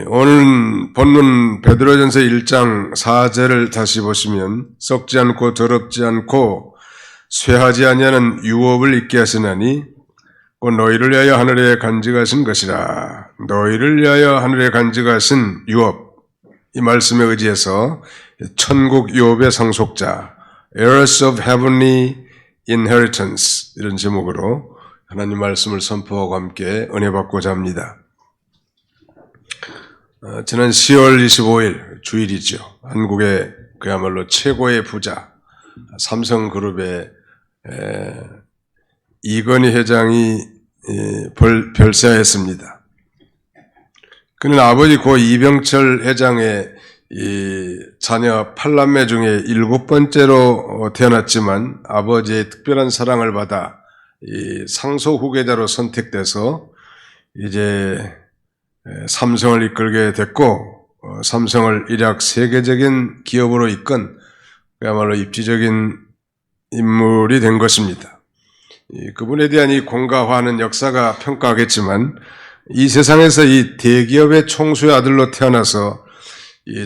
오늘 본문 베드로전서 1장 4절을 다시 보시면 썩지 않고 더럽지 않고 쇠하지 아니하는 유업을 잊게 하시나니 곧 너희를 위하여 하늘에 간직하신 것이라. 너희를 위하여 하늘에 간직하신 유업, 이 말씀에 의지해서 천국 유업의 상속자, heirs of heavenly inheritance, 이런 제목으로 하나님 말씀을 선포하고 함께 은혜 받고자 합니다. 지난 10월 25일 주일이죠. 한국의 그야말로 최고의 부자 삼성그룹의 이건희 회장이 별세했습니다. 그는 아버지 고 이병철 회장의 자녀 8남매 중에 7번째로 태어났지만 아버지의 특별한 사랑을 받아 상속 후계자로 선택돼서 이제 삼성을 이끌게 됐고, 삼성을 일약 세계적인 기업으로 이끈 그야말로 입지적인 인물이 된 것입니다. 그분에 대한 이 공가화하는 역사가 평가하겠지만, 이 세상에서 이 대기업의 총수의 아들로 태어나서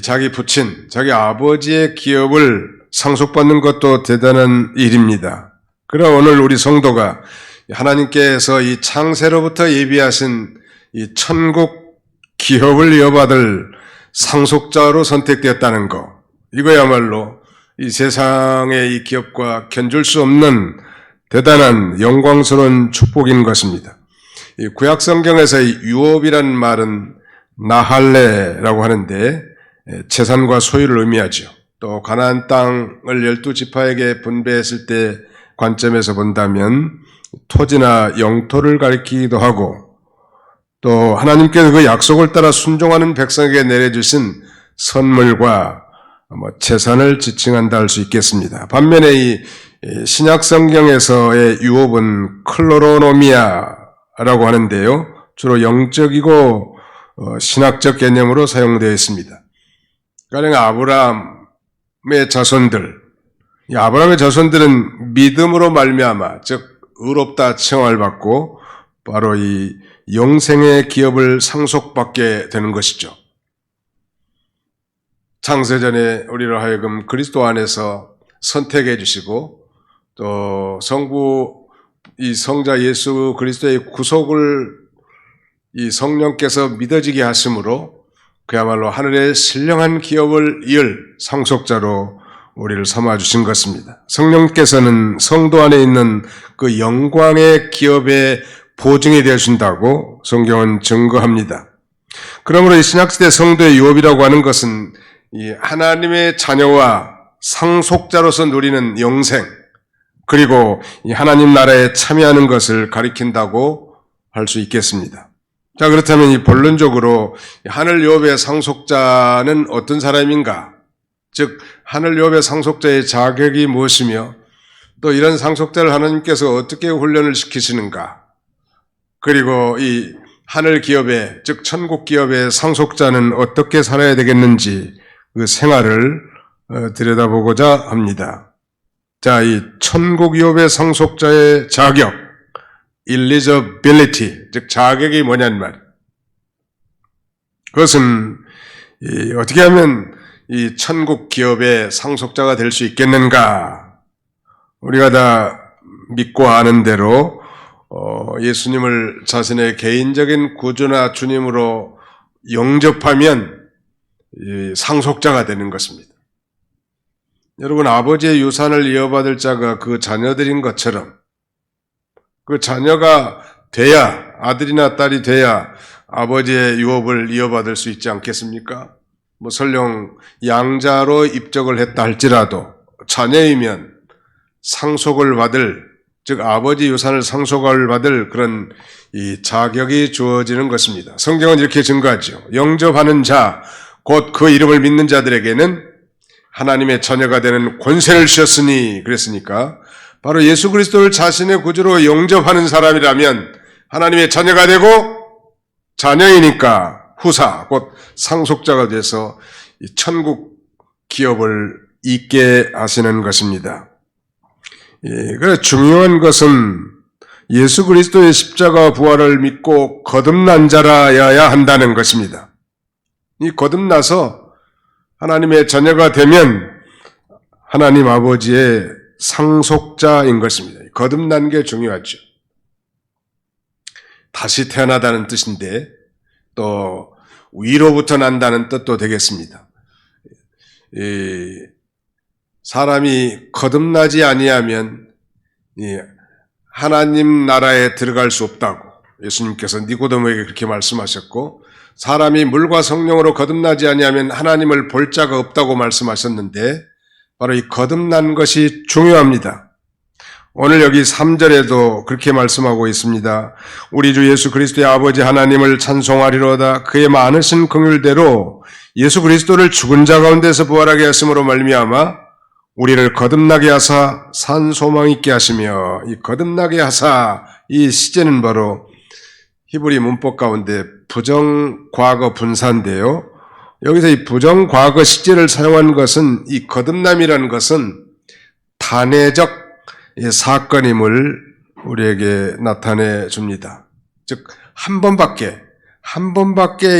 자기 부친, 자기 아버지의 기업을 상속받는 것도 대단한 일입니다. 그러나 오늘 우리 성도가 하나님께서 이 창세로부터 예비하신 이 천국 기업을 이어받을 상속자로 선택되었다는 것, 이거야말로 이 세상의 이 기업과 견줄 수 없는 대단한 영광스러운 축복인 것입니다. 이 구약 성경에서 이 유업이란 말은 나할레라고 하는데 재산과 소유를 의미하죠. 또 가나안 땅을 12지파에게 분배했을 때 관점에서 본다면 토지나 영토를 가리키기도 하고, 또 하나님께서 그 약속을 따라 순종하는 백성에게 내려주신 선물과 재산을 지칭한다 할 수 있겠습니다. 반면에 이 신약 성경에서의 유업은 클로로노미아라고 하는데요, 주로 영적이고 신학적 개념으로 사용되어 있습니다. 가령 아브라함의 자손들, 이 아브라함의 자손들은 믿음으로 말미암아, 즉 의롭다 칭함을 받고 바로 이 영생의 기업을 상속받게 되는 것이죠. 창세전에 우리를 하여금 그리스도 안에서 선택해 주시고, 또 성부 이 성자 예수 그리스도의 구속을 이 성령께서 믿어지게 하심으로 그야말로 하늘의 신령한 기업을 이을 상속자로 우리를 삼아 주신 것입니다. 성령께서는 성도 안에 있는 그 영광의 기업의 보증이 되어준다고 성경은 증거합니다. 그러므로 이 신약시대 성도의 유업이라고 하는 것은 이 하나님의 자녀와 상속자로서 누리는 영생, 그리고 이 하나님 나라에 참여하는 것을 가리킨다고 할 수 있겠습니다. 자, 그렇다면 이 본론적으로 하늘 유업의 상속자는 어떤 사람인가? 즉 하늘 유업의 상속자의 자격이 무엇이며, 또 이런 상속자를 하나님께서 어떻게 훈련을 시키시는가? 그리고 이 하늘 기업의, 즉 천국 기업의 상속자는 어떻게 살아야 되겠는지 그 생활을 들여다보고자 합니다. 자, 이 천국 기업의 상속자의 자격, eligibility, 즉 자격이 뭐냐는 말. 그것은 어떻게 하면 이 천국 기업의 상속자가 될 수 있겠는가? 우리가 다 믿고 아는 대로 예수님을 자신의 개인적인 구주나 주님으로 영접하면 상속자가 되는 것입니다. 여러분, 아버지의 유산을 이어받을 자가 그 자녀들인 것처럼 그 자녀가 돼야, 아들이나 딸이 돼야 아버지의 유업을 이어받을 수 있지 않겠습니까? 설령 양자로 입적을 했다 할지라도 자녀이면 상속을 받을, 즉 아버지 유산을 상속을 받을 그런 이 자격이 주어지는 것입니다. 성경은 이렇게 증거하죠. 영접하는 자, 곧 그 이름을 믿는 자들에게는 하나님의 자녀가 되는 권세를 주셨으니, 그랬으니까 바로 예수 그리스도를 자신의 구주로 영접하는 사람이라면 하나님의 자녀가 되고, 자녀이니까 후사, 곧 상속자가 돼서 이 천국 기업을 잇게 하시는 것입니다. 그래서 중요한 것은 예수 그리스도의 십자가 부활을 믿고 거듭난 자라여야 한다는 것입니다. 이 거듭나서 하나님의 자녀가 되면 하나님 아버지의 상속자인 것입니다. 거듭난 게 중요하죠. 다시 태어나다는 뜻인데 또 위로부터 난다는 뜻도 되겠습니다. 사람이 거듭나지 아니하면 하나님 나라에 들어갈 수 없다고 예수님께서 니고데모에게 그렇게 말씀하셨고, 사람이 물과 성령으로 거듭나지 아니하면 하나님을 볼 자가 없다고 말씀하셨는데 바로 이 거듭난 것이 중요합니다. 오늘 여기 3절에도 그렇게 말씀하고 있습니다. 우리 주 예수 그리스도의 아버지 하나님을 찬송하리로다. 그의 많으신 긍휼대로 예수 그리스도를 죽은 자 가운데서 부활하게 하심으로 말미암아 우리를 거듭나게 하사 산 소망 있게 하시며, 이 거듭나게 하사, 이 시제는 바로 히브리 문법 가운데 부정과거 분사인데요. 여기서 이 부정과거 시제를 사용한 것은, 이 거듭남이라는 것은 단회적 사건임을 우리에게 나타내 줍니다. 즉, 한 번밖에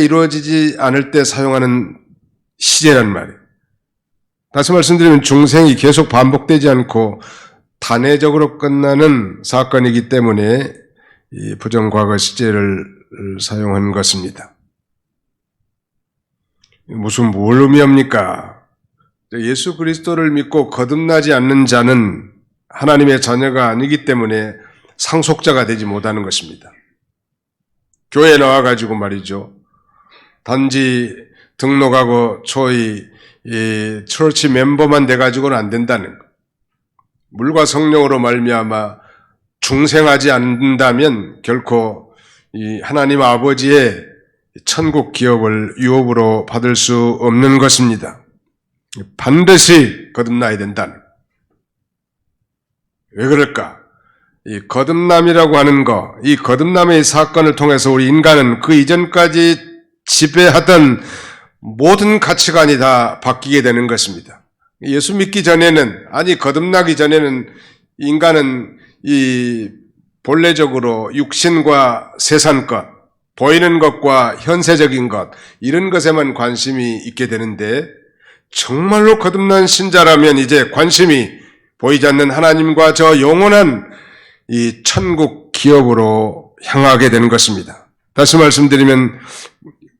이루어지지 않을 때 사용하는 시제란 말이에요. 다시 말씀드리면 중생이 계속 반복되지 않고 단회적으로 끝나는 사건이기 때문에 이 부정과거 시제를 사용한 것입니다. 뭘 의미합니까? 예수 그리스도를 믿고 거듭나지 않는 자는 하나님의 자녀가 아니기 때문에 상속자가 되지 못하는 것입니다. 교회에 나와가지고 말이죠. 단지 등록하고 초이 이 처치 멤버만 돼가지고는 안 된다는 것. 물과 성령으로 말미암아 중생하지 않는다면 결코 이 하나님 아버지의 천국 기업을 유업으로 받을 수 없는 것입니다. 반드시 거듭나야 된다는 것. 왜 그럴까? 이 거듭남이라고 하는 것, 이 거듭남의 사건을 통해서 우리 인간은 그 이전까지 지배하던 모든 가치관이 다 바뀌게 되는 것입니다. 예수 믿기 전에는, 거듭나기 전에는 인간은 이 본래적으로 육신과 세상 것, 보이는 것과 현세적인 것, 이런 것에만 관심이 있게 되는데, 정말로 거듭난 신자라면 이제 관심이 보이지 않는 하나님과 저 영원한 이 천국 기업으로 향하게 되는 것입니다. 다시 말씀드리면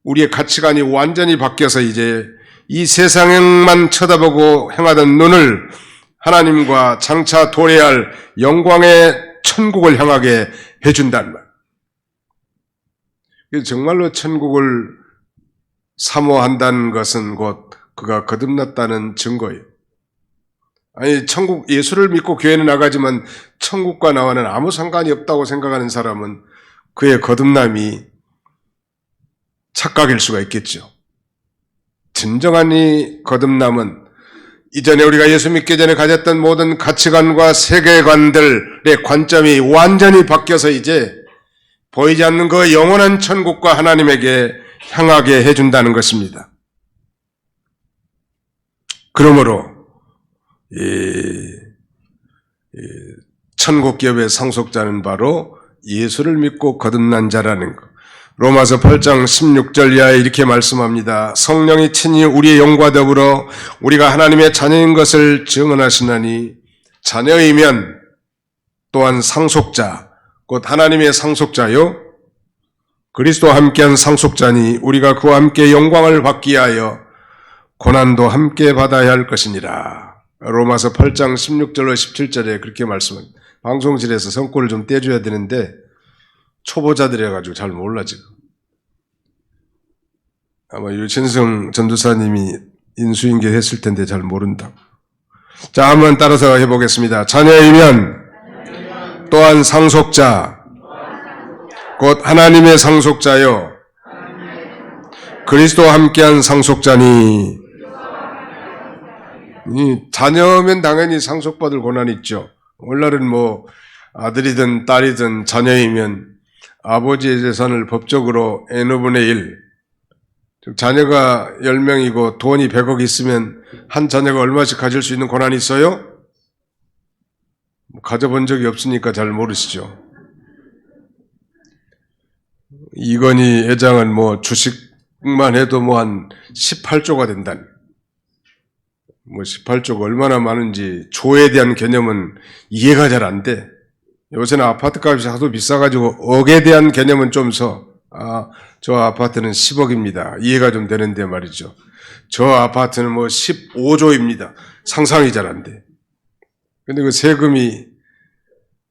우리의 가치관이 완전히 바뀌어서 이제 이 세상만 쳐다보고 행하던 눈을 하나님과 장차 도래할 영광의 천국을 향하게 해준단 말. 정말로 천국을 사모한다는 것은 곧 그가 거듭났다는 증거예요. 천국, 예수를 믿고 교회는 나가지만 천국과 나와는 아무 상관이 없다고 생각하는 사람은 그의 거듭남이 착각일 수가 있겠죠. 진정한 이 거듭남은 이전에 우리가 예수 믿기 전에 가졌던 모든 가치관과 세계관들의 관점이 완전히 바뀌어서 이제 보이지 않는 그 영원한 천국과 하나님에게 향하게 해준다는 것입니다. 그러므로 천국 기업의 상속자는 바로 예수를 믿고 거듭난 자라는 것. 로마서 8장 16절 이하에 이렇게 말씀합니다. 성령이 친히 우리의 영과 더불어 우리가 하나님의 자녀인 것을 증언하시나니, 자녀이면 또한 상속자, 곧 하나님의 상속자요 그리스도와 함께한 상속자니 우리가 그와 함께 영광을 받기 위하여 고난도 함께 받아야 할 것이니라. 로마서 8장 16절로 17절에 그렇게 말씀합니다. 방송실에서 성구를 좀 떼줘야 되는데 초보자들이라가지고 잘 몰라 지금. 아마 유진성 전도사님이 인수인계 했을 텐데 잘 모른다. 자, 한번 따라서 해보겠습니다. 자녀이면 또한 상속자, 곧 하나님의 상속자요 그리스도와 함께한 상속자니. 자녀면 당연히 상속받을 권한이 있죠. 오늘날은 아들이든 딸이든 자녀이면 아버지의 재산을 법적으로 n분의 1, 즉 자녀가 10명이고 돈이 100억 있으면 한 자녀가 얼마씩 가질 수 있는 권한이 있어요? 가져본 적이 없으니까 잘 모르시죠. 이건희 회장은 주식 해도 한 18조가 된다니. 18조가 얼마나 많은지 조에 대한 개념은 이해가 잘 안 돼. 요새는 아파트 값이 하도 비싸가지고 억에 대한 개념은 좀 저 아파트는 10억입니다. 이해가 좀 되는데 말이죠. 저 아파트는 15조입니다. 상상이 잘 안 돼. 근데 그 세금이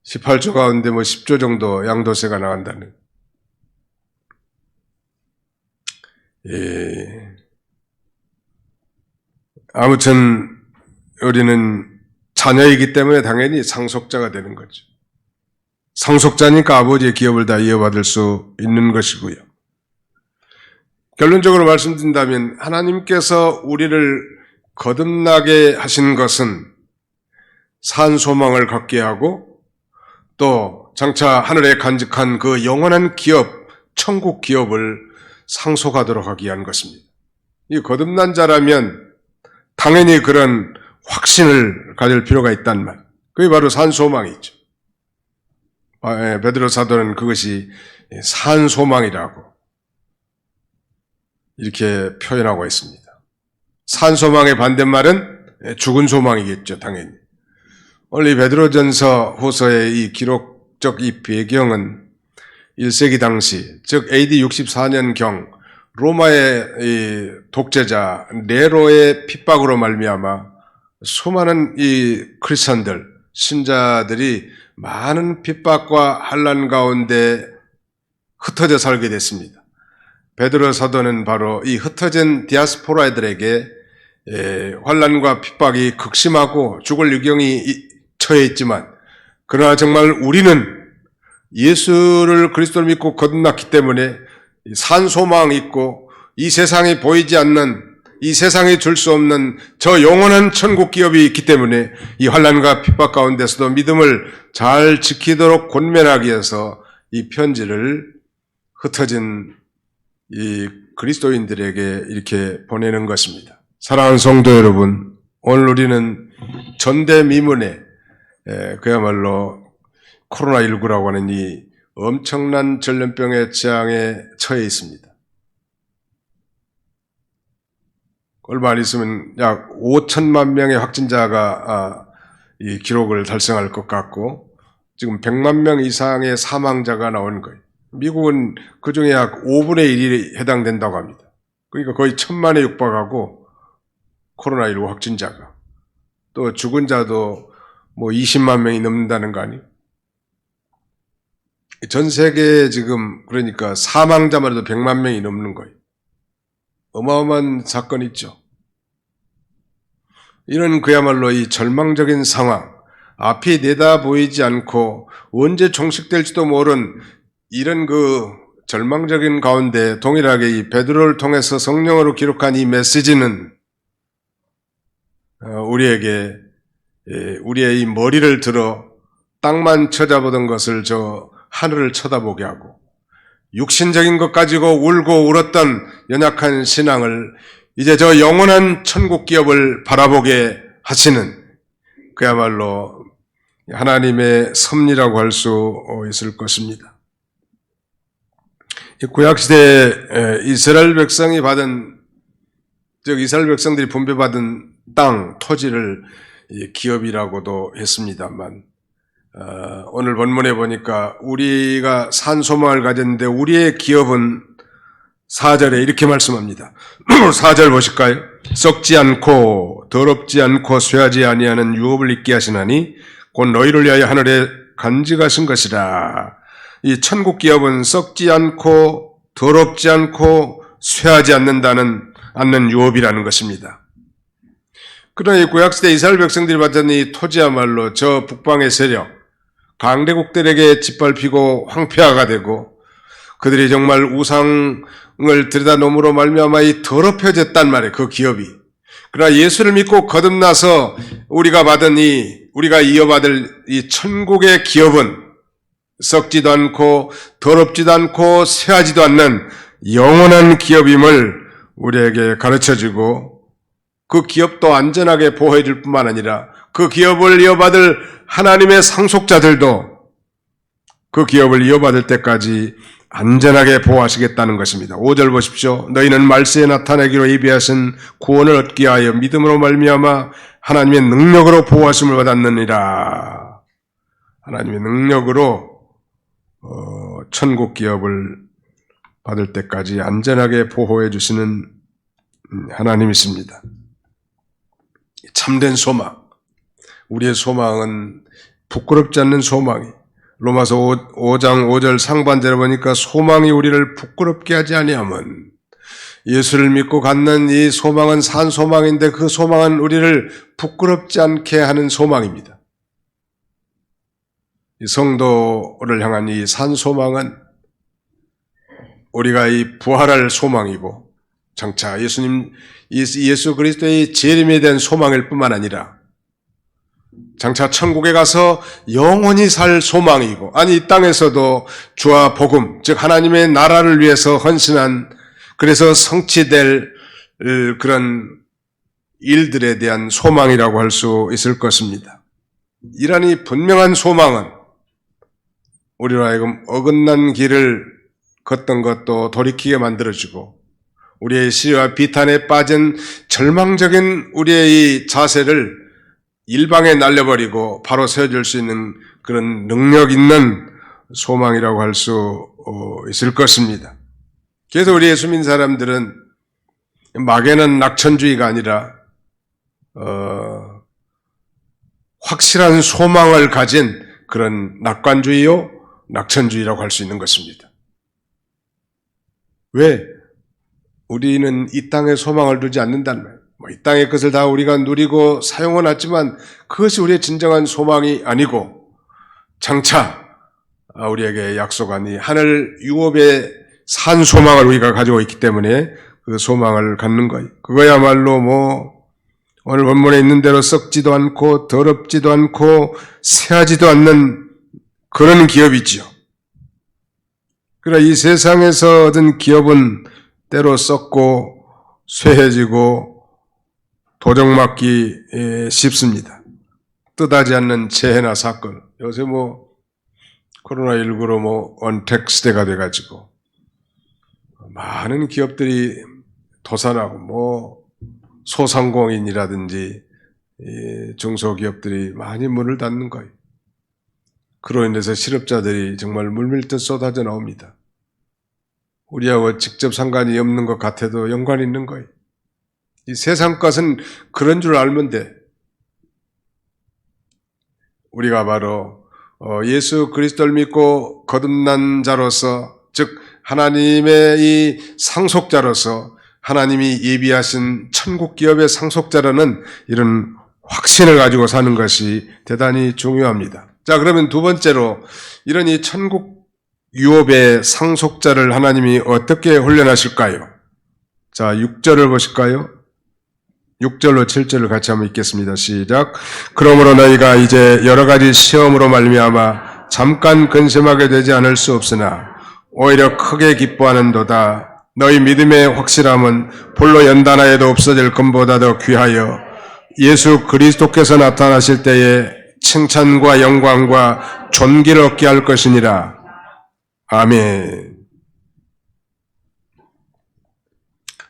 18조 가운데 10조 정도 양도세가 나간다는. 예. 아무튼 우리는 자녀이기 때문에 당연히 상속자가 되는 거죠. 상속자니까 아버지의 기업을 다 이어받을 수 있는 것이고요. 결론적으로 말씀드린다면 하나님께서 우리를 거듭나게 하신 것은 산 소망을 갖게 하고 또 장차 하늘에 간직한 그 영원한 기업, 천국 기업을 상속하도록 하기 위한 것입니다. 이 거듭난 자라면 당연히 그런 확신을 가질 필요가 있단 말. 그게 바로 산 소망이죠. 베드로 사도는 그것이 산 소망이라고 이렇게 표현하고 있습니다. 산 소망의 반대말은 죽은 소망이겠죠, 당연히. 오늘 이 베드로전서 후서의 이 기록적 이 배경은 1세기 당시, 즉 AD 64년경 로마의 이 독재자 네로의 핍박으로 말미암아 수많은 이 크리스천들, 신자들이 많은 핍박과 환난 가운데 흩어져 살게 됐습니다. 베드로 사도는 바로 이 흩어진 디아스포라들에게 환난과 핍박이 극심하고 죽을 유경이 처해 있지만 그러나 정말 우리는 예수를 그리스도를 믿고 거듭났기 때문에 산 소망이 있고 이 세상에 보이지 않는 이 세상에 줄 수 없는 저 영원한 천국 기업이 있기 때문에 이 환난과 핍박 가운데서도 믿음을 잘 지키도록 권면하기 위해서 이 편지를 흩어진 이 그리스도인들에게 이렇게 보내는 것입니다. 사랑하는 성도 여러분, 오늘 우리는 전대미문에 그야말로 코로나19라고 하는 이 엄청난 전염병의 재앙에 처해 있습니다. 얼마 안 있으면 약 5천만 명의 확진자가 이 기록을 달성할 것 같고 지금 100만 명 이상의 사망자가 나오는 거예요. 미국은 그중에 약 5분의 1이 해당된다고 합니다. 그러니까 거의 1,000만에 육박하고 코로나19 확진자가 또 죽은 자도 20만 명이 넘는다는 거 아니에요? 전 세계에 지금 그러니까 사망자만 해도 100만 명이 넘는 거예요. 어마어마한 사건이 있죠. 이런 그야말로 이 절망적인 상황, 앞이 내다 보이지 않고 언제 종식될지도 모른 이런 그 절망적인 가운데 동일하게 이 베드로를 통해서 성령으로 기록한 이 메시지는 우리에게 우리의 이 머리를 들어 땅만 쳐다보던 것을 저 하늘을 쳐다보게 하고 육신적인 것 가지고 울고 울었던 연약한 신앙을 이제 저 영원한 천국 기업을 바라보게 하시는 그야말로 하나님의 섭리라고 할 수 있을 것입니다. 구약시대에 이스라엘 백성이 받은, 즉 이스라엘 백성들이 분배받은 땅, 토지를 기업이라고도 했습니다만 오늘 본문에 보니까 우리가 산 소망을 가졌는데 우리의 기업은 4절에 이렇게 말씀합니다. 4절 보실까요? 썩지 않고 더럽지 않고 쇠하지 아니하는 유업을 있게 하시나니 곧 너희를 위하여 하늘에 간직하신 것이라. 이 천국 기업은 썩지 않고 더럽지 않고 쇠하지 않는 유업이라는 것입니다. 그러나 이 구약시대 이스라엘 백성들이 받은 이 토지야말로 저 북방의 세력, 강대국들에게 짓밟히고 황폐화가 되고 그들이 정말 우상을 들여다놓음으로 말미암아 이 더럽혀졌단 말이에요. 그 기업이. 그러나 예수를 믿고 거듭나서 우리가 이어받을 이 천국의 기업은 썩지도 않고 더럽지도 않고 쇠하지도 않는 영원한 기업임을 우리에게 가르쳐주고 그 기업도 안전하게 보호해 줄 뿐만 아니라 그 기업을 이어받을 하나님의 상속자들도 그 기업을 이어받을 때까지 안전하게 보호하시겠다는 것입니다. 5절 보십시오. 너희는 말세에 나타내기로 예비하신 구원을 얻기 위하여 믿음으로 말미암아 하나님의 능력으로 보호하심을 받았느니라. 하나님의 능력으로 천국 기업을 받을 때까지 안전하게 보호해 주시는 하나님이십니다. 참된 소망, 우리의 소망은 부끄럽지 않는 소망이, 로마서 5장 5절 상반절에 보니까 소망이 우리를 부끄럽게 하지 아니하면, 예수를 믿고 갖는 이 소망은 산 소망인데 그 소망은 우리를 부끄럽지 않게 하는 소망입니다. 이 성도를 향한 이 산 소망은 우리가 이 부활할 소망이고, 장차 예수 그리스도의 재림에 대한 소망일 뿐만 아니라 장차 천국에 가서 영원히 살 소망이고, 아니 이 땅에서도 주와 복음, 즉 하나님의 나라를 위해서 헌신한, 그래서 성취될 그런 일들에 대한 소망이라고 할 수 있을 것입니다. 이러한 이 분명한 소망은 우리로 하여금 어긋난 길을 걷던 것도 돌이키게 만들어주고, 우리의 시와 비탄에 빠진 절망적인 우리의 이 자세를 일방에 날려버리고 바로 세워줄 수 있는 그런 능력 있는 소망이라고 할 수 있을 것입니다. 그래서 우리 예수 믿는 사람들은 막연한 낙천주의가 아니라 확실한 소망을 가진 그런 낙관주의요, 낙천주의라고 할 수 있는 것입니다. 왜? 우리는 이 땅에 소망을 두지 않는다는 말이에요. 이 땅의 것을 다 우리가 누리고 사용은 하지만 그것이 우리의 진정한 소망이 아니고, 장차 우리에게 약속한 이 하늘 유업의 산 소망을 우리가 가지고 있기 때문에 그 소망을 갖는 거예요. 그거야말로 오늘 본문에 있는 대로 썩지도 않고 더럽지도 않고 새하지도 않는 그런 기업이지요. 그러나 이 세상에서 얻은 기업은 때로 썩고 쇠해지고 도적맞기 쉽습니다. 뜻하지 않는 재해나 사건, 요새 코로나19로 언택 시대가 돼가지고 많은 기업들이 도산하고 소상공인이라든지 중소기업들이 많이 문을 닫는 거예요. 그로 인해서 실업자들이 정말 물밀듯 쏟아져 나옵니다. 우리하고 직접 상관이 없는 것 같아도 연관이 있는 거예요. 이 세상 것은 그런 줄 알면 돼. 우리가 바로 예수 그리스도를 믿고 거듭난 자로서, 즉 하나님의 이 상속자로서, 하나님이 예비하신 천국 기업의 상속자라는 이런 확신을 가지고 사는 것이 대단히 중요합니다. 자, 그러면 두 번째로 이런 이 천국 유업의 상속자를 하나님이 어떻게 훈련하실까요? 자, 6절을 보실까요? 6절로 7절을 같이 한번 읽겠습니다. 시작. 그러므로 너희가 이제 여러 가지 시험으로 말미암아 잠깐 근심하게 되지 않을 수 없으나 오히려 크게 기뻐하는도다. 너희 믿음의 확실함은 불로 연단하여도 없어질 것보다 더 귀하여 예수 그리스도께서 나타나실 때에 칭찬과 영광과 존귀를 얻게 할 것이니라. 아멘.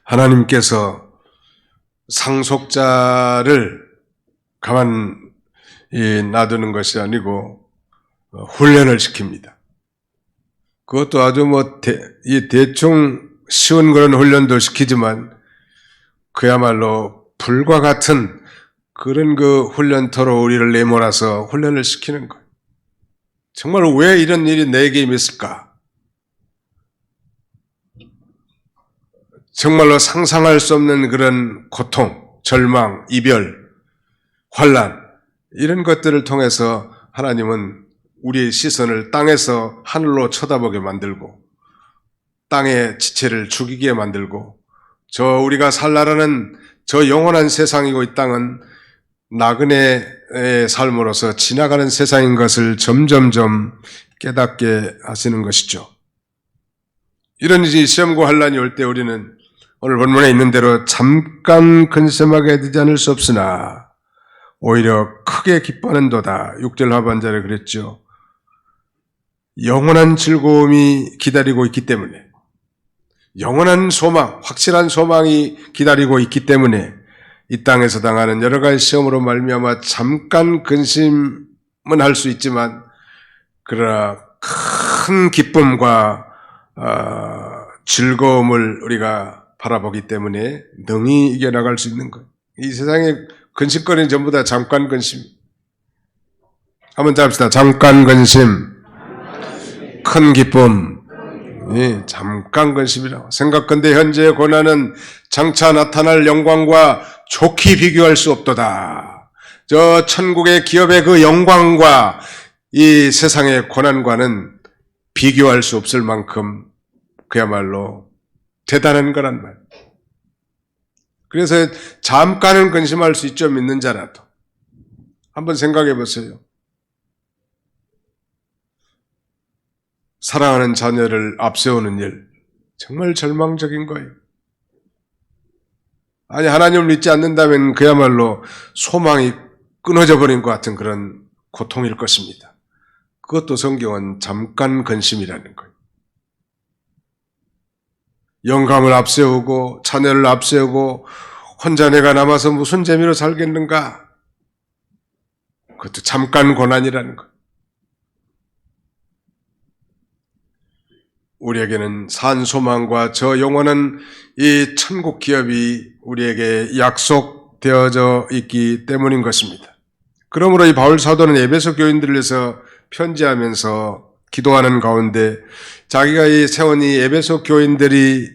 하나님께서 상속자를 가만 놔두는 것이 아니고 훈련을 시킵니다. 그것도 아주 대충 쉬운 그런 훈련도 시키지만 그야말로 불과 같은 그런 그 훈련터로 우리를 내몰아서 훈련을 시키는 거예요. 정말 왜 이런 일이 내게 임했을까? 정말로 상상할 수 없는 그런 고통, 절망, 이별, 환난, 이런 것들을 통해서 하나님은 우리의 시선을 땅에서 하늘로 쳐다보게 만들고 땅의 지체를 죽이게 만들고 우리가 살나라는 저 영원한 세상이고 이 땅은 나그네의 삶으로서 지나가는 세상인 것을 점점점 깨닫게 하시는 것이죠. 이런 시험과 환난이 올 때 우리는 오늘 본문에 있는 대로 잠깐 근심하게 되지 않을 수 없으나 오히려 크게 기뻐하는도다. 6절 하반절에 그랬죠. 영원한 즐거움이 기다리고 있기 때문에, 영원한 소망, 확실한 소망이 기다리고 있기 때문에 이 땅에서 당하는 여러 가지 시험으로 말미암아 잠깐 근심은 할 수 있지만 그러나 큰 기쁨과 즐거움을 우리가 바라보기 때문에 능히 이겨나갈 수 있는 거예요. 이 세상에 근심거리는 전부 다 잠깐 근심. 한번 잡시다. 잠깐 근심, 큰 기쁨. 예, 잠깐 근심이라고. 생각건대 현재의 고난은 장차 나타날 영광과 좋게 비교할 수 없도다. 저 천국의 기업의 그 영광과 이 세상의 고난과는 비교할 수 없을 만큼 그야말로 대단한 거란 말. 그래서 잠깐은 근심할 수 있죠, 믿는 자라도. 한번 생각해 보세요. 사랑하는 자녀를 앞세우는 일, 정말 절망적인 거예요. 아니, 하나님을 믿지 않는다면 그야말로 소망이 끊어져 버린 것 같은 그런 고통일 것입니다. 그것도 성경은 잠깐 근심이라는 거예요. 영감을 앞세우고 자녀를 앞세우고 혼자 내가 남아서 무슨 재미로 살겠는가? 그것도 잠깐 고난이라는 거예요. 우리에게는 산 소망과 저 영원한 이 천국 기업이 우리에게 약속되어져 있기 때문인 것입니다. 그러므로 이 바울 사도는 에베소 교인들을 위해서 편지하면서 기도하는 가운데 자기가 이 세운 이 에베소 교인들이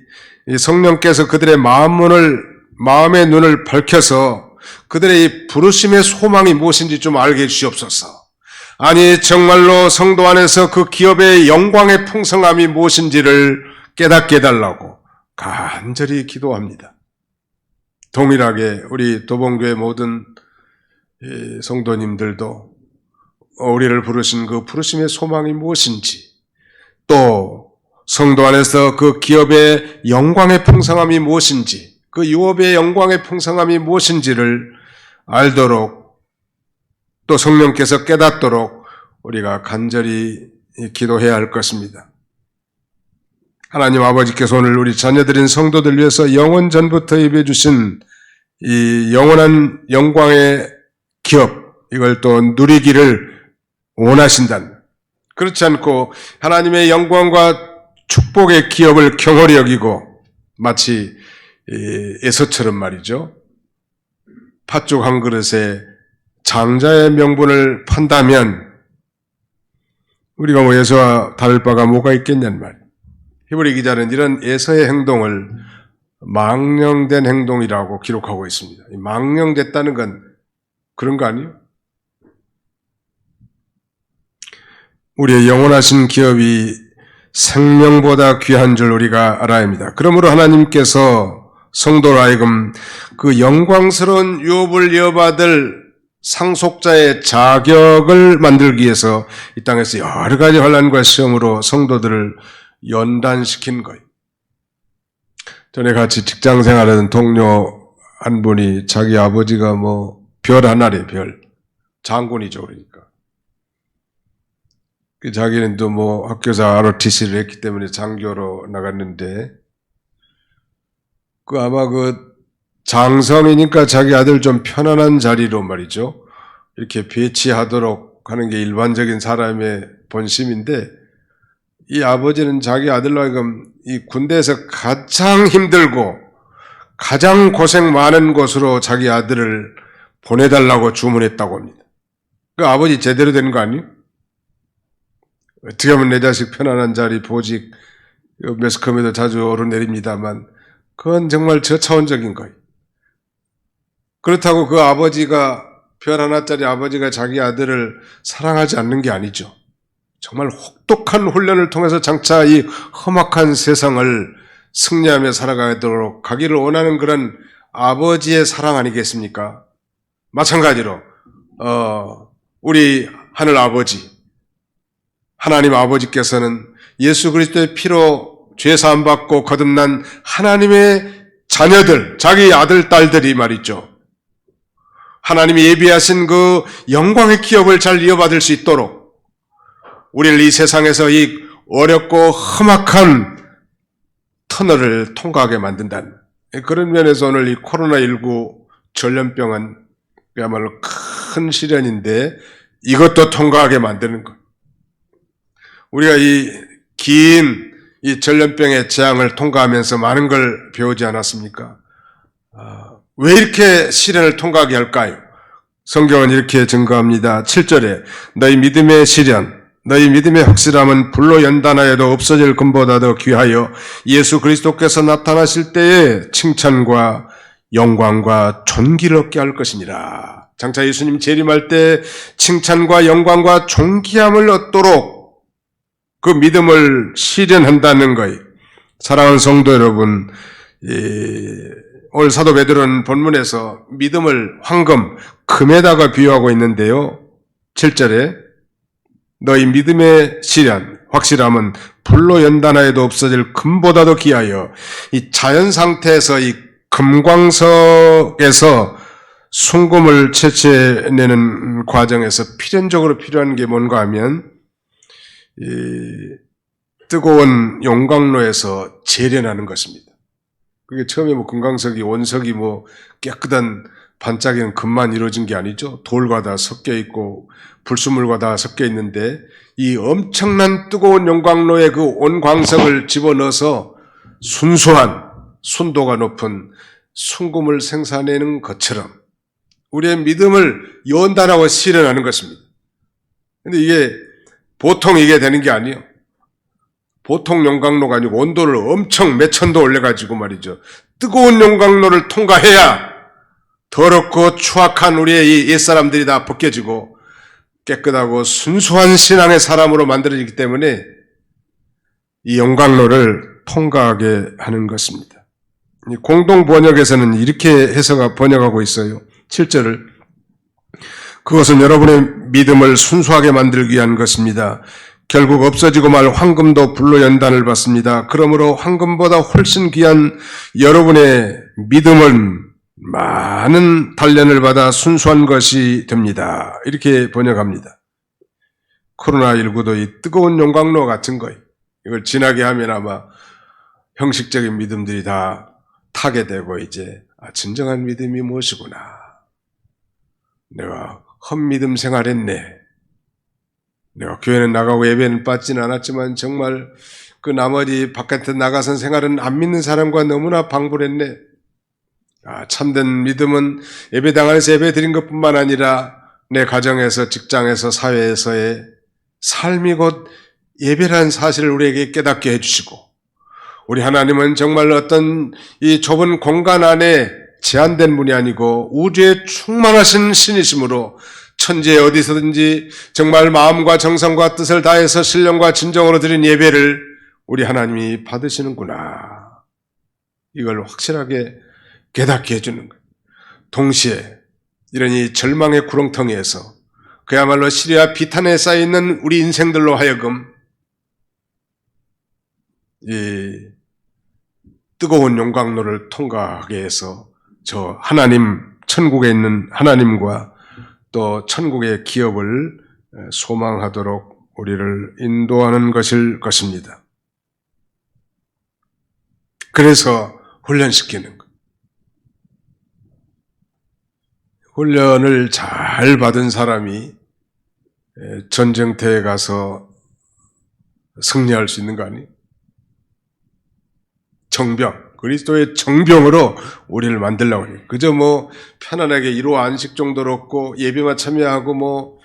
이 성령께서 그들의 마음의 눈을 밝혀서 그들의 이 부르심의 소망이 무엇인지 좀 알게 해주시옵소서. 아니 정말로 성도 안에서 그 기업의 영광의 풍성함이 무엇인지를 깨닫게 해달라고 간절히 기도합니다. 동일하게 우리 도봉교회 모든 성도님들도 우리를 부르신 그 부르심의 소망이 무엇인지, 또 성도 안에서 그 기업의 영광의 풍성함이 무엇인지, 그 유업의 영광의 풍성함이 무엇인지를 알도록, 또 성령께서 깨닫도록 우리가 간절히 기도해야 할 것입니다. 하나님 아버지께서 오늘 우리 자녀들인 성도들 위해서 영원 전부터 예비해 주신 이 영원한 영광의 기업, 이걸 또 누리기를 원하신다는, 그렇지 않고 하나님의 영광과 축복의 기업을 경홀히 여기고 마치 에서처럼 말이죠, 팥죽 한 그릇에 장자의 명분을 판다면 우리가 뭐 에서와 다를 바가 뭐가 있겠냐는 말이에요. 히브리 기자는 이런 에서의 행동을 망령된 행동이라고 기록하고 있습니다. 망령됐다는 건 그런 거 아니에요? 우리의 영원하신 기업이 생명보다 귀한 줄 우리가 알아야 합니다. 그러므로 하나님께서 성도로 하여금 그 영광스러운 유업을 이어받을 상속자의 자격을 만들기 위해서 이 땅에서 여러 가지 환난과 시험으로 성도들을 연단시킨 거예요. 전에 같이 직장 생활하던 동료 한 분이 자기 아버지가 뭐 별 하나래, 별. 장군이죠, 그러니까. 자기는 또 뭐 학교에서 ROTC를 했기 때문에 장교로 나갔는데, 아마 장성이니까 자기 아들 좀 편안한 자리로 말이죠, 이렇게 배치하도록 하는 게 일반적인 사람의 본심인데, 이 아버지는 자기 아들로 하여금 이 군대에서 가장 힘들고 가장 고생 많은 곳으로 자기 아들을 보내달라고 주문했다고 합니다. 그 아버지 제대로 된 거 아니에요? 어떻게 하면 내 자식 편안한 자리, 보직, 매스컴에도 자주 오르내립니다만 그건 정말 저차원적인 거예요. 그렇다고 그 아버지가, 별 하나짜리 아버지가 자기 아들을 사랑하지 않는 게 아니죠. 정말 혹독한 훈련을 통해서 장차 이 험악한 세상을 승리하며 살아가도록 가기를 원하는 그런 아버지의 사랑 아니겠습니까? 마찬가지로 우리 하늘 아버지, 하나님 아버지께서는 예수 그리스도의 피로 죄사함 받고 거듭난 하나님의 자녀들, 자기 아들, 딸들이 말이죠, 하나님이 예비하신 그 영광의 기업을 잘 이어받을 수 있도록 우리를 이 세상에서 이 어렵고 험악한 터널을 통과하게 만든다는 그런 면에서 오늘 이 코로나19 전염병은 그야말로 큰 시련인데 이것도 통과하게 만드는 것. 우리가 긴 이 전염병의 재앙을 통과하면서 많은 걸 배우지 않았습니까? 왜 이렇게 시련을 통과하게 할까요? 성경은 이렇게 증거합니다. 7절에 너희 믿음의 시련, 너희 믿음의 확실함은 불로 연단하여도 없어질 금보다 더 귀하여 예수 그리스도께서 나타나실 때에 칭찬과 영광과 존귀를 얻게 할 것이니라. 장차 예수님 재림할 때 칭찬과 영광과 존귀함을 얻도록 그 믿음을 실현한다는 거예요. 사랑하는 성도 여러분, 오늘 사도 베드로는 본문에서 믿음을 황금, 금에다가 비유하고 있는데요. 7절에 너희 믿음의 시련, 확실함은 불로 연단하여도 없어질 금보다도 귀하여 이 자연 상태에서 이 금광석에서 순금을 채취해내는 과정에서 필연적으로 필요한 게 뭔가 하면 이 뜨거운 용광로에서 재련하는 것입니다. 그게 처음에 금광석이 원석이 깨끗한 반짝이는 금만 이루어진 게 아니죠. 돌과 다 섞여 있고 불순물과 다 섞여 있는데 이 엄청난 뜨거운 용광로에 그 온광석을 집어넣어서 순수한 순도가 높은 순금을 생산해내는 것처럼 우리의 믿음을 연단하고 실현하는 것입니다. 근데 보통 이게 되는 게 아니에요. 보통 용광로가 아니고 온도를 엄청 몇 천도 올려가지고 말이죠. 뜨거운 용광로를 통과해야 더럽고 추악한 우리의 이 옛사람들이 다 벗겨지고 깨끗하고 순수한 신앙의 사람으로 만들어지기 때문에 이 용광로를 통과하게 하는 것입니다. 공동 번역에서는 이렇게 번역하고 있어요. 7절을 그것은 여러분의 믿음을 순수하게 만들기 위한 것입니다. 결국 없어지고 말 황금도 불로 연단을 받습니다. 그러므로 황금보다 훨씬 귀한 여러분의 믿음은 많은 단련을 받아 순수한 것이 됩니다. 이렇게 번역합니다. 코로나19도 이 뜨거운 용광로 같은 거예요. 이걸 지나게 하면 아마 형식적인 믿음들이 다 타게 되고 진정한 믿음이 무엇이구나. 내가 헛믿음 생활했네. 내가 교회는 나가고 예배는 받지는 않았지만 정말 그 나머지 바깥에 나가선 생활은 안 믿는 사람과 너무나 방불했네. 참된 믿음은 예배당 안에서 예배 드린 것뿐만 아니라 내 가정에서, 직장에서, 사회에서의 삶이 곧 예배라는 사실을 우리에게 깨닫게 해주시고 우리 하나님은 정말 어떤 이 좁은 공간 안에 제한된 분이 아니고 우주에 충만하신 신이시므로 천지에 어디서든지 정말 마음과 정성과 뜻을 다해서 신령과 진정으로 드린 예배를 우리 하나님이 받으시는구나. 이걸 확실하게 깨닫게 해주는 거예요. 동시에 이런 이 절망의 구렁텅이에서 그야말로 시리와 비탄에 쌓여있는 우리 인생들로 하여금 이 뜨거운 용광로를 통과하게 해서 저 하나님, 천국에 있는 하나님과 또 천국의 기업을 소망하도록 우리를 인도하는 것일 것입니다. 그래서 훈련시키는 것. 훈련을 잘 받은 사람이 전쟁터에 가서 승리할 수 있는 거 아니에요? 정병, 그리스도의 정병으로 우리를 만들려고 해요. 그저 편안하게 이루 안식 정도로 없고 예배만 참여하고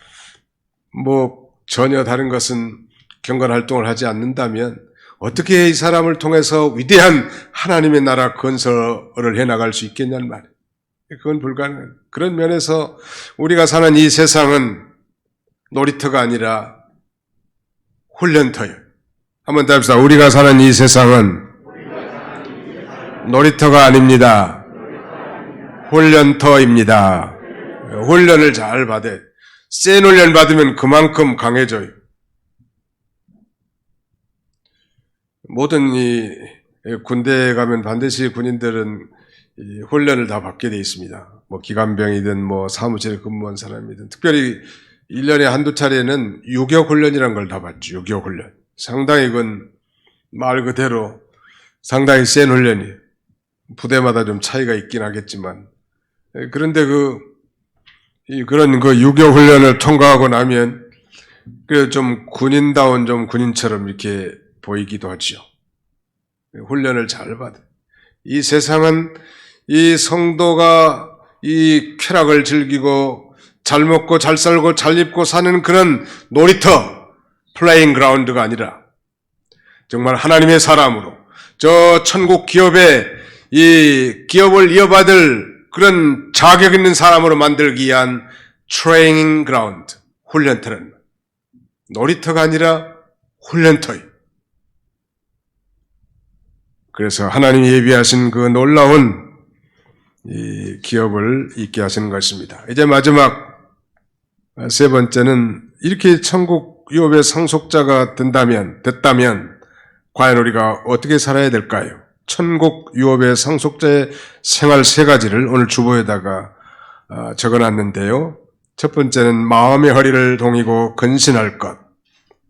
전혀 다른 것은 경건 활동을 하지 않는다면 어떻게 이 사람을 통해서 위대한 하나님의 나라 건설을 해나갈 수 있겠냐는 말이에요. 그건 불가능해요. 그런 면에서 우리가 사는 이 세상은 놀이터가 아니라 훈련터예요. 한번 더 합시다. 우리가 사는 이 세상은 놀이터가 아닙니다. 훈련터입니다. 훈련을 잘 받아요. 센 훈련 받으면 그만큼 강해져요. 모든 이 군대에 가면 반드시 군인들은 이 훈련을 다 받게 돼 있습니다. 기관병이든 사무실에 근무한 사람이든 특별히 1년에 한두 차례는 유격 훈련이라는 걸 다 봤죠. 유격 훈련. 상당히 그건 말 그대로 상당히 센 훈련이에요. 부대마다 좀 차이가 있긴 하겠지만. 그런데 그런 유격 훈련을 통과하고 나면 그 좀 군인다운 좀 군인처럼 이렇게 보이기도 하죠. 훈련을 잘 받아요. 이 세상은 이 성도가 이 쾌락을 즐기고 잘 먹고 잘 살고 잘 입고 사는 그런 놀이터, 플레잉 그라운드가 아니라 정말 하나님의 사람으로 저 천국 기업에 이 기업을 이어받을 그런 자격 있는 사람으로 만들기 위한 트레이닝 그라운드, 훈련터는 놀이터가 아니라 훈련터예요. 그래서 하나님이 예비하신 그 놀라운 이 기업을 있게 하시는 것입니다. 이제 마지막 세 번째는 이렇게 천국 유업의 상속자가 됐다면 과연 우리가 어떻게 살아야 될까요? 천국 유업의 상속자의 생활 세 가지를 오늘 주보에다가 적어놨는데요. 첫 번째는 마음의 허리를 동이고 근신할 것.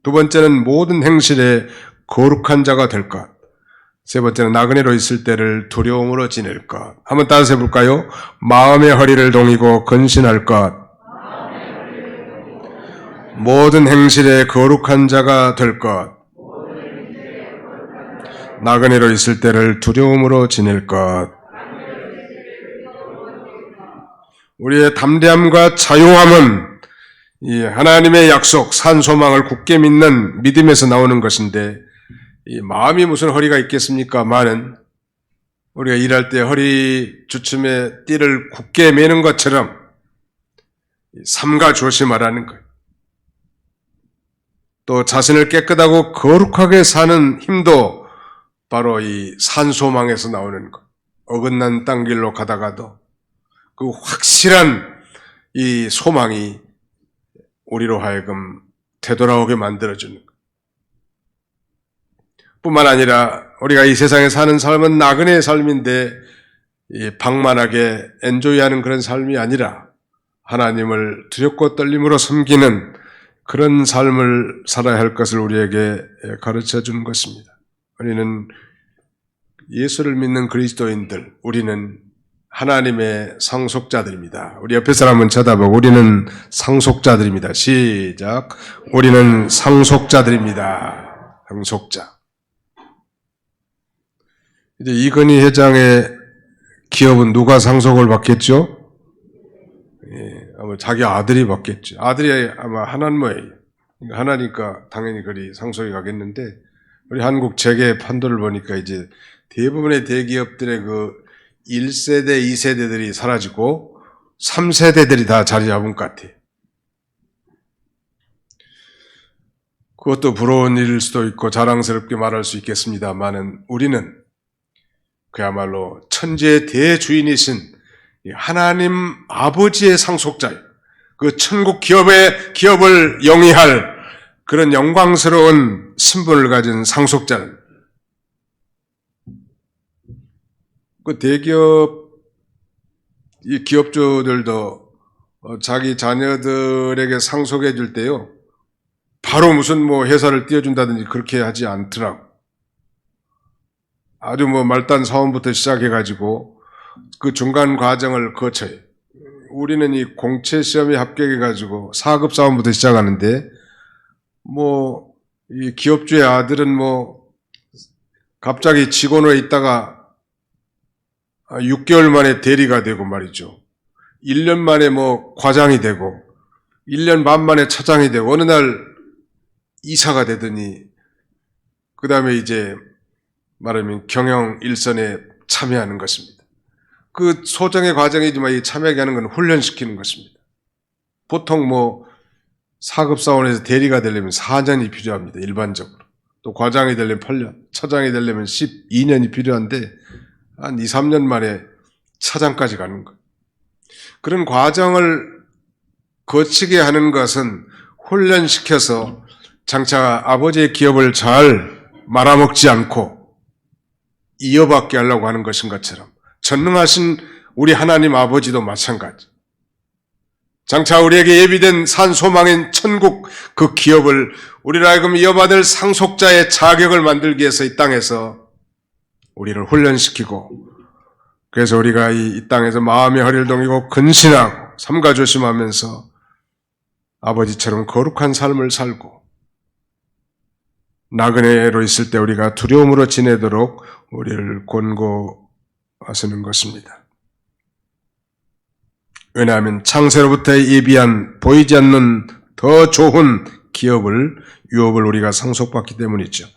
두 번째는 모든 행실에 거룩한 자가 될 것. 세 번째는 나그네로 있을 때를 두려움으로 지낼 것. 한번 따라서 해볼까요? 마음의 허리를 동이고 근신할 것. 모든 행실에 거룩한 자가 될 것. 나그네로 있을 때를 두려움으로 지낼 것. 우리의 담대함과 자유함은 이 하나님의 약속, 산 소망을 굳게 믿는 믿음에서 나오는 것인데 이 마음이 무슨 허리가 있겠습니까?만은 우리가 일할 때 허리 주춤에 띠를 굳게 매는 것처럼 삼가 조심하라는 거예요. 또 자신을 깨끗하고 거룩하게 사는 힘도 바로 이 산소망에서 나오는 것. 어긋난 땅길로 가다가도 그 확실한 이 소망이 우리로 하여금 되돌아오게 만들어주는 것. 뿐만 아니라 우리가 이 세상에 사는 삶은 나그네의 삶인데 이 방만하게 엔조이하는 그런 삶이 아니라 하나님을 두렵고 떨림으로 섬기는 그런 삶을 살아야 할 것을 우리에게 가르쳐 주는 것입니다. 우리는 예수를 믿는 그리스도인들, 우리는 하나님의 상속자들입니다. 우리 옆에 사람은 쳐다보고 우리는 상속자들입니다. 시작. 우리는 상속자들입니다. 상속자. 이제 이건희 회장의 기업은 누가 상속을 받겠죠? 아마 자기 아들이 받겠죠. 아들이 아마 하나님이에요. 하나니까 당연히 그리 상속이 가겠는데 우리 한국 재계 판도를 보니까 이제 대부분의 대기업들의 그 1세대, 2세대들이 사라지고 3세대들이 다 자리 잡은 것 같아요. 그것도 부러운 일일 수도 있고 자랑스럽게 말할 수 있겠습니다만은 우리는 그야말로 천지의 대주인이신 하나님 아버지의 상속자예요. 그 천국 기업을 영위할 그런 영광스러운 신분을 가진 상속자는 그 대기업 이 기업주들도 자기 자녀들에게 상속해 줄 때요. 바로 무슨 회사를 띄워준다든지 그렇게 하지 않더라고. 아주 말단 사원부터 시작해가지고 그 중간 과정을 거쳐요. 우리는 이 공채 시험에 합격해가지고 4급 사원부터 시작하는데 이 기업주의 아들은 갑자기 직원으로 있다가 6개월 만에 대리가 되고 말이죠. 1년 만에 과장이 되고 1년 반 만에 차장이 되고 어느 날 이사가 되더니 그 다음에 이제 말하면 경영 일선에 참여하는 것입니다. 그 소정의 과정이지만 이 참여하게 하는 건 훈련시키는 것입니다. 보통 4급 사원에서 대리가 되려면 4년이 필요합니다. 일반적으로. 또 과장이 되려면 8년, 차장이 되려면 12년이 필요한데 한 2, 3년 만에 차장까지 가는 거예요. 그런 과정을 거치게 하는 것은 훈련시켜서 장차 아버지의 기업을 잘 말아먹지 않고 이어받게 하려고 하는 것인 것처럼 전능하신 우리 하나님 아버지도 마찬가지. 장차 우리에게 예비된 산 소망인 천국 그 기업을 우리로 하여금 이어받을 상속자의 자격을 만들기 위해서 이 땅에서 우리를 훈련시키고, 그래서 우리가 이 땅에서 마음의 허리를 동이고 근신하고 삼가 조심하면서 아버지처럼 거룩한 삶을 살고 나그네로 있을 때 우리가 두려움으로 지내도록 우리를 권고하시는 것입니다. 왜냐하면 창세로부터 예비한 보이지 않는 더 좋은 기업을, 유업을 우리가 상속받기 때문이죠.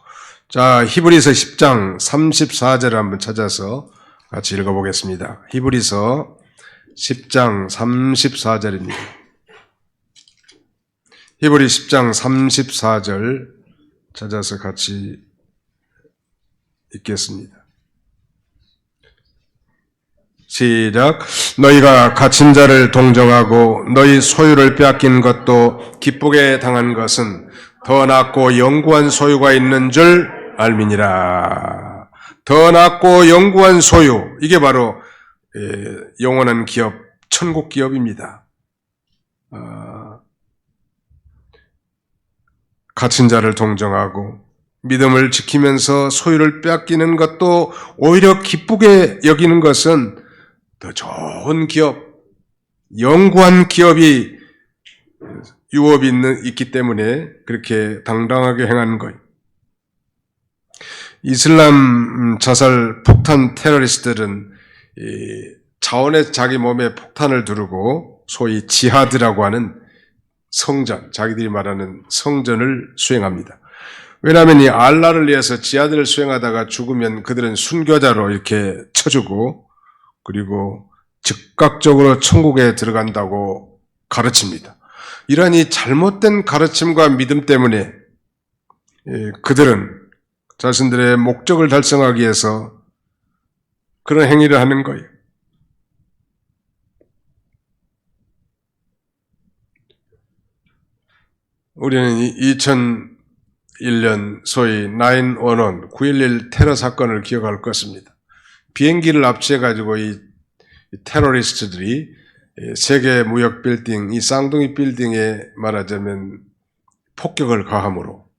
자, 히브리서 10장 34절을 한번 찾아서 같이 읽어보겠습니다. 히브리서 10장 34절입니다. 히브리 10장 34절 찾아서 같이 읽겠습니다. 시작. 너희가 갇힌 자를 동정하고 너희 소유를 빼앗긴 것도 기쁘게 당한 것은 더 낫고 영구한 소유가 있는 줄 알미니라. 더 낫고 영구한 소유, 이게 바로 영원한 기업, 천국 기업입니다. 갇힌 자를 동정하고 믿음을 지키면서 소유를 빼앗기는 것도 오히려 기쁘게 여기는 것은 더 좋은 기업, 영구한 기업이 유업이 있기 때문에 그렇게 당당하게 행하는 거예요. 이슬람 자살 폭탄 테러리스트들은 자원의 자기 몸에 폭탄을 두르고 소위 지하드라고 하는 성전, 자기들이 말하는 성전을 수행합니다. 왜냐하면 이 알라를 위해서 지하드를 수행하다가 죽으면 그들은 순교자로 이렇게 쳐주고 그리고 즉각적으로 천국에 들어간다고 가르칩니다. 이러한 이 잘못된 가르침과 믿음 때문에 그들은 자신들의 목적을 달성하기 위해서 그런 행위를 하는 거예요. 우리는 2001년 소위 911, 9.11 테러 사건을 기억할 것입니다. 비행기를 압수해가지고 이 테러리스트들이 세계 무역 빌딩, 이 쌍둥이 빌딩에 말하자면 폭격을 가함으로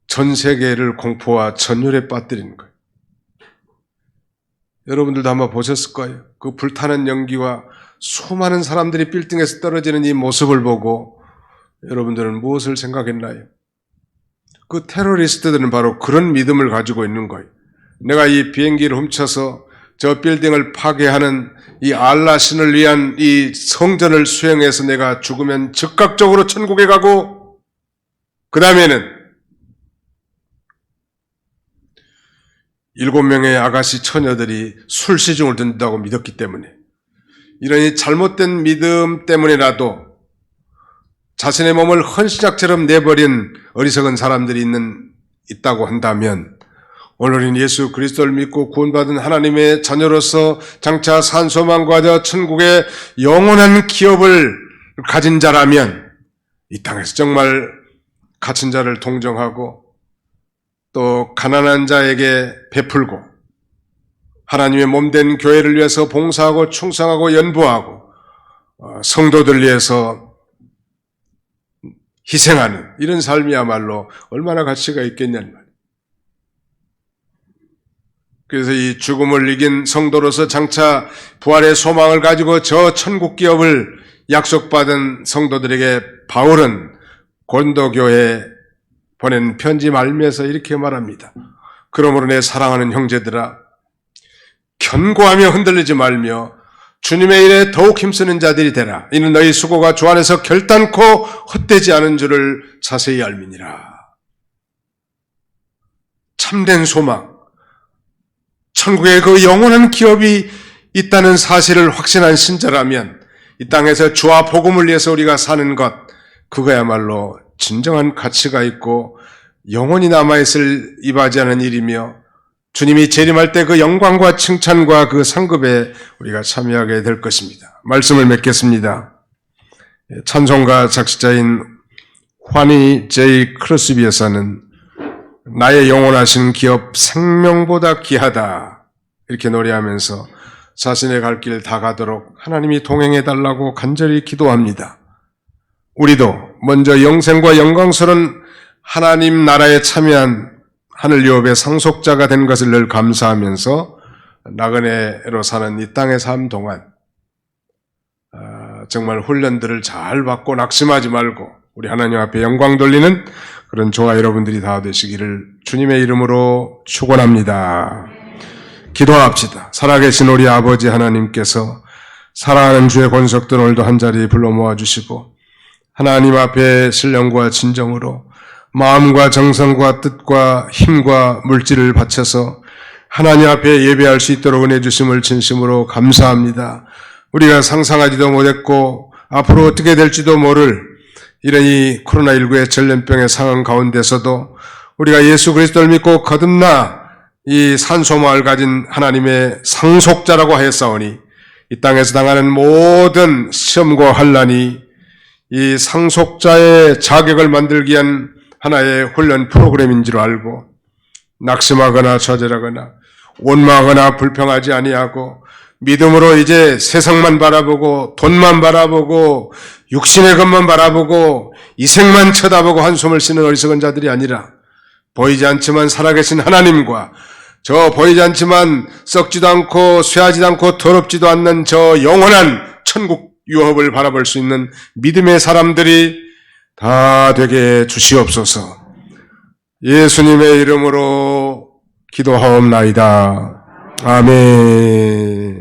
전 세계를 공포와 전율에 빠뜨리는 거예요. 여러분들도 아마 보셨을 거예요. 그 불타는 연기와 수많은 사람들이 빌딩에서 떨어지는 이 모습을 보고 여러분들은 무엇을 생각했나요? 그 테러리스트들은 바로 그런 믿음을 가지고 있는 거예요. 내가 이 비행기를 훔쳐서 저 빌딩을 파괴하는 이 알라 신을 위한 이 성전을 수행해서 내가 죽으면 즉각적으로 천국에 가고 그 다음에는 7명의 아가씨 처녀들이 술시중을 든다고 믿었기 때문에 이런 이 잘못된 믿음 때문에라도 자신의 몸을 헌신약처럼 내버린 어리석은 사람들이 있다고 한다면 오늘 우리는 예수 그리스도를 믿고 구원받은 하나님의 자녀로서 장차 산소망과 저 천국의 영원한 기업을 가진 자라면 이 땅에서 정말 갇힌 자를 동정하고 또 가난한 자에게 베풀고 하나님의 몸된 교회를 위해서 봉사하고 충성하고 연보하고 성도들 위해서 희생하는 이런 삶이야말로 얼마나 가치가 있겠냐는 말이에요. 그래서 이 죽음을 이긴 성도로서 장차 부활의 소망을 가지고 저 천국 기업을 약속받은 성도들에게 바울은 고린도교회에 보낸 편지 말미에서 이렇게 말합니다. 그러므로 내 사랑하는 형제들아 견고하며 흔들리지 말며 주님의 일에 더욱 힘쓰는 자들이 되라. 이는 너희 수고가 주 안에서 결단코 헛되지 않은 줄을 자세히 알미니라. 참된 소망, 천국에 그 영원한 기업이 있다는 사실을 확신한 신자라면 이 땅에서 주와 복음을 위해서 우리가 사는 것, 그거야말로 진정한 가치가 있고 영원히 남아있을 이바지하는 일이며 주님이 재림할 때 그 영광과 칭찬과 그 상급에 우리가 참여하게 될 것입니다. 말씀을 맺겠습니다. 찬송가 작시자인 환희 J. 크로스비 여사는 나의 영원하신 기업 생명보다 귀하다 이렇게 노래하면서 자신의 갈 길 다 가도록 하나님이 동행해 달라고 간절히 기도합니다. 우리도 먼저 영생과 영광스러운 하나님 나라에 참여한 하늘 유업의 상속자가 된 것을 늘 감사하면서 나그네로 사는 이 땅의 삶 동안 정말 훈련들을 잘 받고 낙심하지 말고 우리 하나님 앞에 영광 돌리는 그런 저와 여러분들이 다 되시기를 주님의 이름으로 축원합니다. 기도합시다. 살아계신 우리 아버지 하나님께서 사랑하는 주의 권속들 오늘도 한자리에 불러 모아주시고 하나님 앞에 신령과 진정으로 마음과 정성과 뜻과 힘과 물질을 바쳐서 하나님 앞에 예배할 수 있도록 은혜 주심을 진심으로 감사합니다. 우리가 상상하지도 못했고 앞으로 어떻게 될지도 모를 이런 이 코로나19의 전염병의 상황 가운데서도 우리가 예수 그리스도를 믿고 거듭나 이 산소마을 가진 하나님의 상속자라고 하였사오니 이 땅에서 당하는 모든 시험과 환난이 이 상속자의 자격을 만들기 위한 하나의 훈련 프로그램인 줄 알고 낙심하거나 좌절하거나 원망하거나 불평하지 아니하고 믿음으로 이제 세상만 바라보고 돈만 바라보고 육신의 것만 바라보고 이생만 쳐다보고 한숨을 쉬는 어리석은 자들이 아니라 보이지 않지만 살아계신 하나님과 저 보이지 않지만 썩지도 않고 쇠하지도 않고 더럽지도 않는 저 영원한 천국 유업을 바라볼 수 있는 믿음의 사람들이 다 되게 주시옵소서. 예수님의 이름으로 기도하옵나이다. 아멘.